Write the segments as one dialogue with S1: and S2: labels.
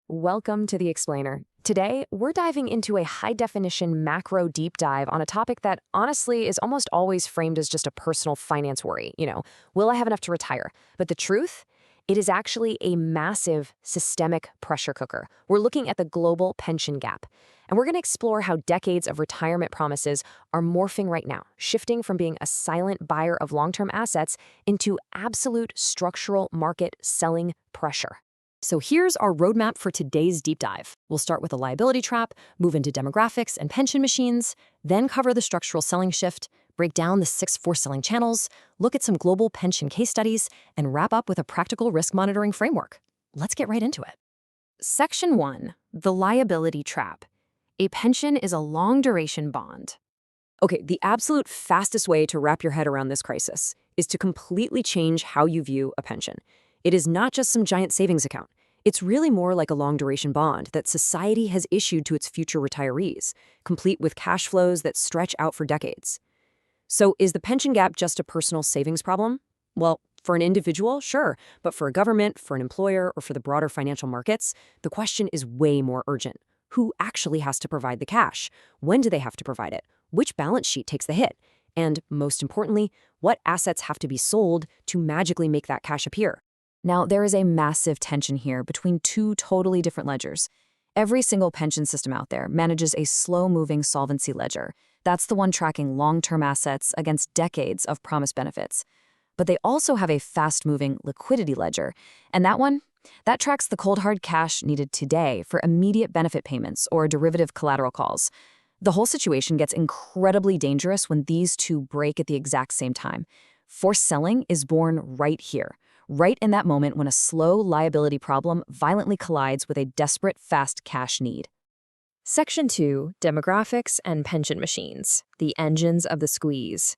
S1: Welcome to The Explainer. Today, we're diving into a high-definition macro deep dive on a topic that honestly is almost always framed as just a personal finance worry. Will I have enough to retire? But the truth? It is actually a massive systemic pressure cooker. We're looking at the global pension gap. And we're going to explore how decades of retirement promises are morphing right now, shifting from being a silent buyer of long-term assets into absolute structural market selling pressure. So here's our roadmap for today's deep dive. We'll start with a liability trap, move into demographics and pension machines, then cover the structural selling shift, break down the 6 forced selling channels, look at some global pension case studies, and wrap up with a practical risk monitoring framework. Let's get right into it. Section 1, the liability trap. A pension is a long-duration bond. Okay, the absolute fastest way to wrap your head around this crisis is to completely change how you view a pension. It is not just some giant savings account. It's really more like a long-duration bond that society has issued to its future retirees, complete with cash flows that stretch out for decades. So is the pension gap just a personal savings problem? Well, for an individual, sure, but for a government, for an employer, or for the broader financial markets, the question is way more urgent. Who actually has to provide the cash? When do they have to provide it? Which balance sheet takes the hit? And most importantly, what assets have to be sold to magically make that cash appear? Now, there is a massive tension here between two totally different ledgers. Every single pension system out there manages a slow-moving solvency ledger. That's the one tracking long-term assets against decades of promised benefits. But they also have a fast-moving liquidity ledger, and that tracks the cold hard cash needed today for immediate benefit payments or derivative collateral calls. The whole situation gets incredibly dangerous when these two break at the exact same time. Forced selling is born right here, right in that moment when a slow liability problem violently collides with a desperate fast cash need. Section 2, demographics and pension machines, the engines of the squeeze.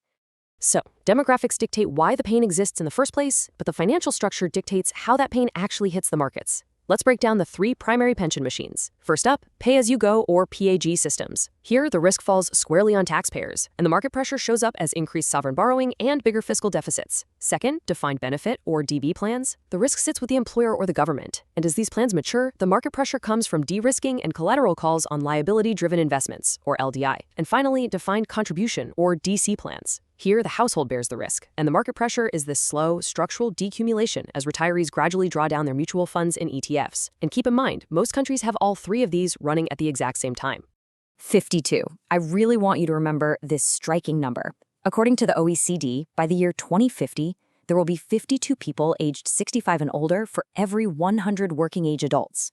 S1: So, demographics dictate why the pain exists in the first place, but the financial structure dictates how that pain actually hits the markets. Let's break down the 3 primary pension machines. First up, pay-as-you-go or PAYG systems. Here, the risk falls squarely on taxpayers, and the market pressure shows up as increased sovereign borrowing and bigger fiscal deficits. Second, defined benefit or DB plans. The risk sits with the employer or the government, and as these plans mature, the market pressure comes from de-risking and collateral calls on liability-driven investments, or LDI. And finally, defined contribution or DC plans. Here, the household bears the risk, and the market pressure is this slow, structural decumulation as retirees gradually draw down their mutual funds and ETFs. And keep in mind, most countries have all 3 of these running at the exact same time. 52. I really want you to remember this striking number. According to the OECD, by the year 2050, there will be 52 people aged 65 and older for every 100 working-age adults.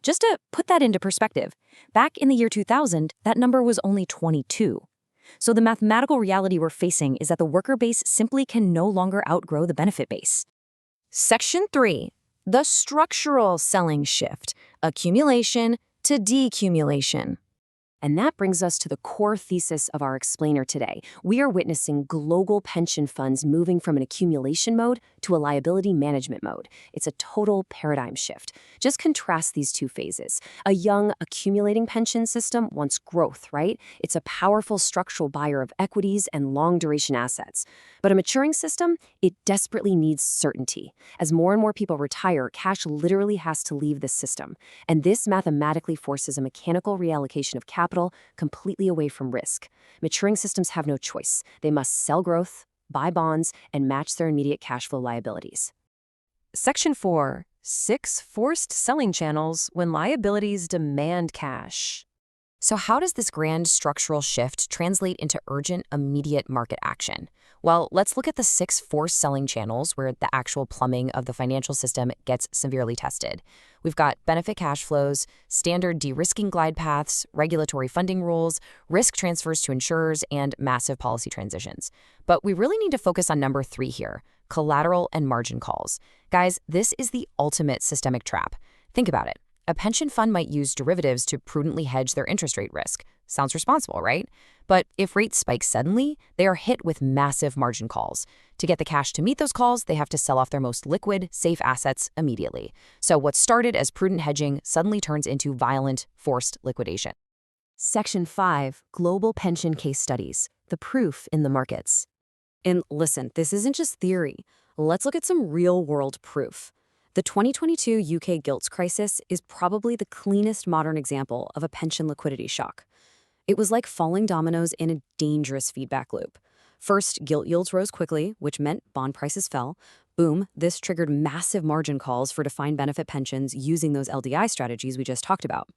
S1: Just to put that into perspective, back in the year 2000, that number was only 22. So the mathematical reality we're facing is that the worker base simply can no longer outgrow the benefit base. Section 3, the structural selling shift, accumulation to decumulation. And that brings us to the core thesis of our explainer today. We are witnessing global pension funds moving from an accumulation mode to a liability management mode. It's a total paradigm shift. Just contrast these two phases. A young, accumulating pension system wants growth, right? It's a powerful structural buyer of equities and long-duration assets. But a maturing system, it desperately needs certainty. As more and more people retire, cash literally has to leave the system. And this mathematically forces a mechanical reallocation of capital completely away from risk. Maturing systems have no choice. They must sell growth, buy bonds, and match their immediate cash flow liabilities. Section 4, 6 forced selling channels when liabilities demand cash. So how does this grand structural shift translate into urgent, immediate market action? Well, let's look at the 6 forced selling channels where the actual plumbing of the financial system gets severely tested. We've got benefit cash flows, standard de-risking glide paths, regulatory funding rules, risk transfers to insurers, and massive policy transitions. But we really need to focus on number 3 here, collateral and margin calls. Guys, this is the ultimate systemic trap. Think about it. A pension fund might use derivatives to prudently hedge their interest rate risk. Sounds responsible, right? But if rates spike suddenly, they are hit with massive margin calls. To get the cash to meet those calls, they have to sell off their most liquid, safe assets immediately. So what started as prudent hedging suddenly turns into violent, forced liquidation. Section 5, Global Pension Case Studies, the proof in the markets. And listen, this isn't just theory. Let's look at some real-world proof.
S2: The 2022 UK gilts crisis is probably the cleanest modern example of a pension liquidity shock. It was like falling dominoes in a dangerous feedback loop. First, gilt yields rose quickly, which meant bond prices fell. Boom, this triggered massive margin calls for defined benefit pensions using those LDI strategies we just talked about.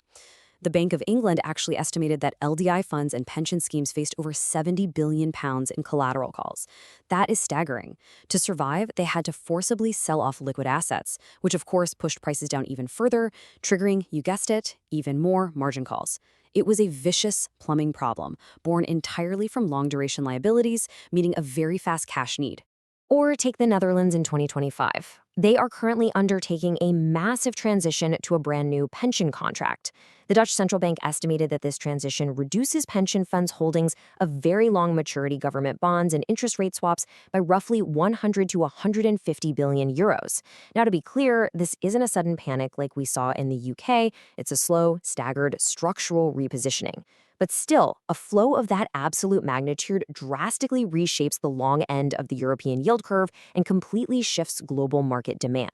S2: The Bank of England actually estimated that LDI funds and pension schemes faced over £70 billion in collateral calls. That is staggering. To survive, they had to forcibly sell off liquid assets, which of course pushed prices down even further, triggering, you guessed it, even more margin calls. It was a vicious plumbing problem, born entirely from long-duration liabilities, meeting a very fast cash need.
S1: Or take the Netherlands in 2025. They are currently undertaking a massive transition to a brand new pension contract. The Dutch central bank estimated that this transition reduces pension funds' holdings of very long maturity government bonds and interest rate swaps by roughly 100 to 150 billion euros. Now, to be clear, this isn't a sudden panic like we saw in the UK. It's a slow, staggered, structural repositioning. But still, a flow of that absolute magnitude drastically reshapes the long end of the European yield curve and completely shifts global market demand.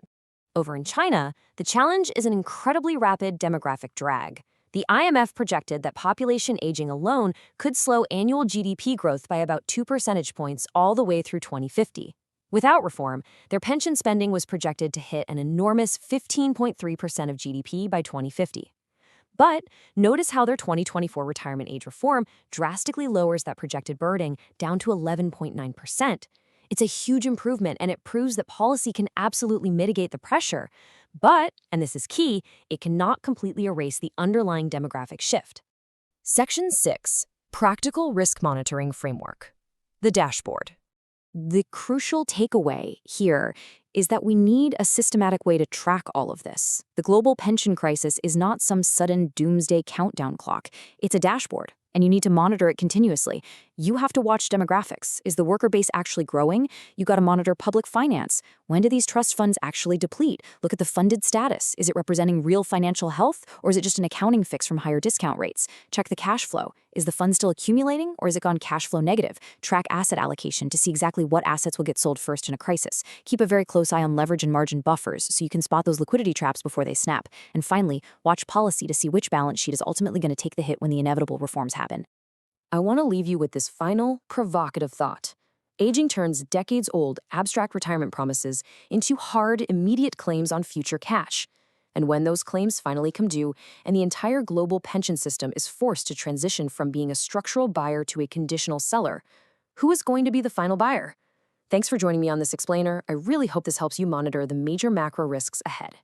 S1: Over in China, the challenge is an incredibly rapid demographic drag. The IMF projected that population aging alone could slow annual GDP growth by about 2 percentage points all the way through 2050. Without reform, their pension spending was projected to hit an enormous 15.3% of GDP by 2050. But notice how their 2024 retirement age reform drastically lowers that projected burden down to 11.9%. It's a huge improvement, and it proves that policy can absolutely mitigate the pressure. But, and this is key, it cannot completely erase the underlying demographic shift. Section 6. Practical Risk Monitoring Framework. The dashboard. The crucial takeaway here is that we need a systematic way to track all of this. The global pension crisis is not some sudden doomsday countdown clock. It's a dashboard, and you need to monitor it continuously. You have to watch demographics. Is the worker base actually growing? You got to monitor public finance. When do these trust funds actually deplete? Look at the funded status. Is it representing real financial health, or is it just an accounting fix from higher discount rates? Check the cash flow. Is the fund still accumulating, or is it gone cash flow negative? Track asset allocation to see exactly what assets will get sold first in a crisis. Keep a very close eye on leverage and margin buffers so you can spot those liquidity traps before they snap. And finally, watch policy to see which balance sheet is ultimately going to take the hit when the inevitable reforms happen. I want to leave you with this final, provocative thought. Aging turns decades-old abstract retirement promises into hard, immediate claims on future cash. And when those claims finally come due, and the entire global pension system is forced to transition from being a structural buyer to a conditional seller, who is going to be the final buyer? Thanks for joining me on this explainer. I really hope this helps you monitor the major macro risks ahead.